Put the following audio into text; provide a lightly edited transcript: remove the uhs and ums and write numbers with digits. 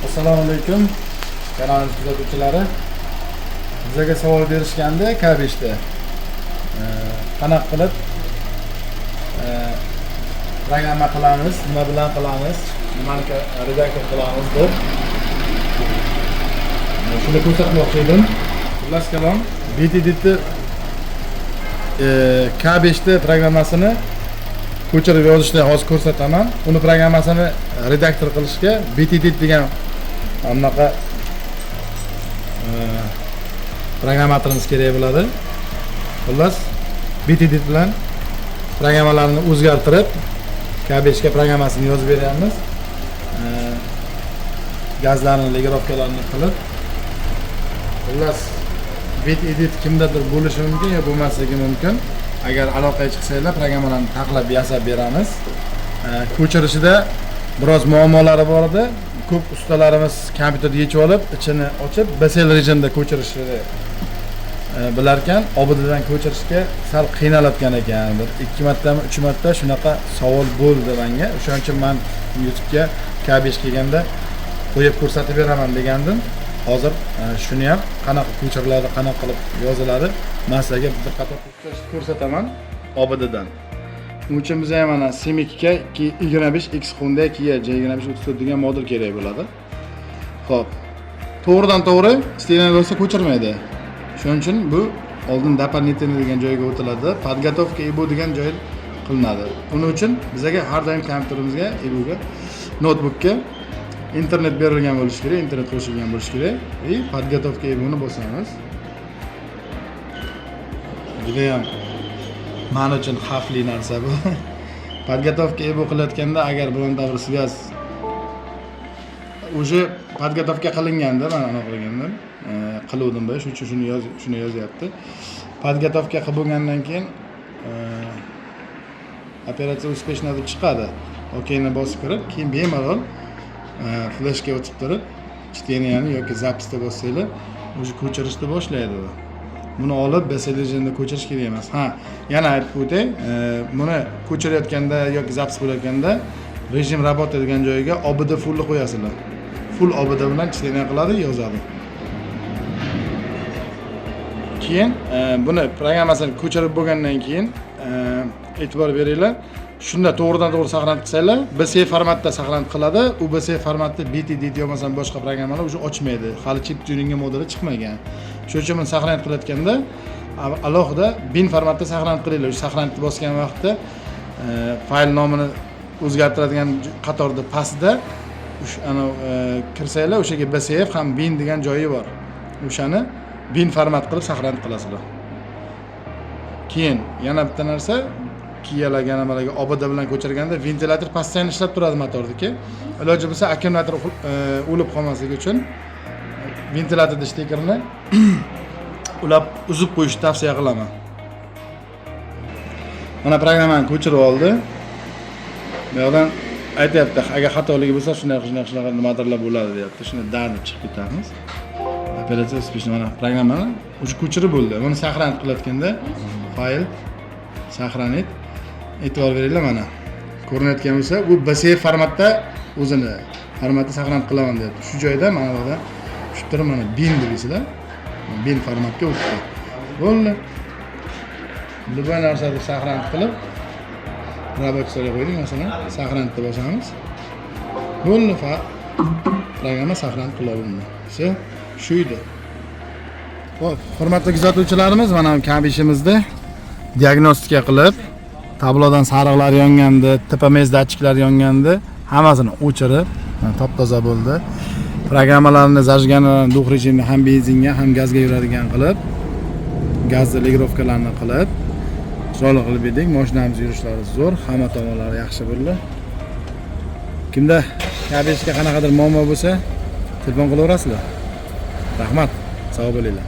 Assalomu alaykum. Kanalimiz kuzatuvchilari. Bizga savol berishganda kabishda qanaqa qilib programma qilamiz, nima bilan qilamiz, nimani redaktor qilamiz deb shuni ko'rsatmoqchi edim. Xullas kalom, BTD'ni K5 programmasini ko'chirib yozishni hozir ko'rsataman. Uni programmasini redaktor qilishga BTD degan anaqa programmatorimiz kerak bo'ladi. Xullas, BTD bilan programmalarni o'zgartirib, K5 ga programmasini yozib beramiz. Gazlarni, legirovkalarni qilib. Xullas, BTD kimdadir bo'lishi mumkin yoki bo'lmasligi mumkin. Agar aloqaga chiqsanglar, programmalarni taxlab yasab beramiz. Ko'chirishida biroz muammolari bor edi. Ko'p ustalarimiz kompyuterni yechib olib, ichini ochib, BSL rejimda ko'chirishni bilar ekan, OBDdan ko'chirishga sal qiynalayotgan ekan. Bir 2 martami, 3 marta shunaqa savol bo'ldi menga. O'shaning uchun men YouTube'ga K5 kelganda qo'yib ko'rsatib beraman degandim. Hozir shuni ham qanaqa ko'chiriladi, qanaqa qilib yoziladi, men sizlarga bir qator ko'rsataman OBDdan. Buning uchun bizga ham mana SIM2 25X Hyundai Kia J2534 degan model kerak bo'ladi. Xo'p. To'g'ridan-to'g'ri istalgan bo'lsa ko'chirmaydi. Shuning uchun bu oldin дополнительный degan joyga o'tiladi, подготовка IBU degan joy qilinadi. Buning uchun bizga har doim kompyuterimizga, IBUga, notebookga internet berilgan bo'lishi kerak, internet qo'shilgan bo'lishi kerak va подготовка IBUni bosamiz. Juda ham men uchun xavfli narsa bu. Подготовка IBU qilayotganda agar bironta bir связь уже подготовка qilinganda, men anaqa qilgandim, qiluvdim bu, shuning uchun shuni yozyapti. Подготовка qilib bo'lgandan keyin operatsiya успешно deb chiqadi. OKni bosib kirib, keyin bemalol flashga o'tib turib, chteniyani yoki zapisda bossanglar, o'sha ko'chirishni boshlaydi u. Buni olib BSL rejimda ko'chirish kerak emas. Ha, yana aytib o'tay, buni ko'chirayotganda yoki zapis bo'layotganda rejim работа degan joyiga OBD full qo'yasizlar. Full OBD bilan chteniyani qiladi, yozadi. Keyin buni programmasini ko'chirib bo'lgandan keyin e'tibor beringlar. Shunda to'g'ridan-to'g'ri saqlanib qilsanglar, BSF formatda saqlanib qiladi. U BSF formatda BTD yo'qmasa boshqa programmalar o'sha ochmaydi. Hali chip tuning modeli chiqmagan. Shuning uchun buni saqlanib qilayotganda alohida bin formatda saqlanib qilinglar. O'sha saqlanib bosgan vaqtda fayl nomini o'zgartiradigan qatorda pastda ana kirsanglar, o'shaga BSF ham bin degan joyi bor. O'shani bin format qilib saqlanib qilasizlar. Keyin yana bitta narsa, Kiyalarga nimalarga OBD bilan ko'chirganda ventilator постоянно ishlab turadi motordagi. Iloji bo'lsa akkumulyator o'lib qolmasligi uchun ventilatorda shtekerni ulab uzib qo'yishni tavsiya qilaman. Mana programmani ko'chirib oldi. Bu yerdan aytayapti, agar xatoligi bo'lsa shunaqa nimadirlar bo'ladi deyapti. Shuni darni chiqib ketamiz. Operatsiya uspешно mana programmani o'sha ko'chirib bo'ldi. Buni saqlanib qilayotganda fayl saqlanib e'tibor beringlar, mana ko'rinayotgan bo'lsa, bu BSF formatda o'zini formatda saqlanib qilaman deyapti. Shu joyda mana burada shu turib mana bin deysizlar. Bin formatga o'tdi. Bo'ldi. Bu narsani saqlanib qilib robotga qo'ydik, masalan, saqlanib bosamiz. Bo'ldi, programma saqlanib qilindi. Shu edi. Xo'p, hurmatli kuzatuvchilarimiz, mana K5imizda diagnostika qilib, tablodan sariqlar yongandi, tepamez datchiklar yongandi, hammasini o'chirib, top-toza bo'ldi. Programmalarni zajganlarni duh rejimda ham benzinga, ham gazga yuradigan qilib, gazli legirovkalarni qilib, chiroyli qilib edik. Mashinamiz yurishlari zo'r, hamma tomonlari yaxshi bo'ldi. Kimda K5 ga qanaqadir muammo bo'lsa, telefon qilaverasizlar. Rahmat, sog' bo'linglar.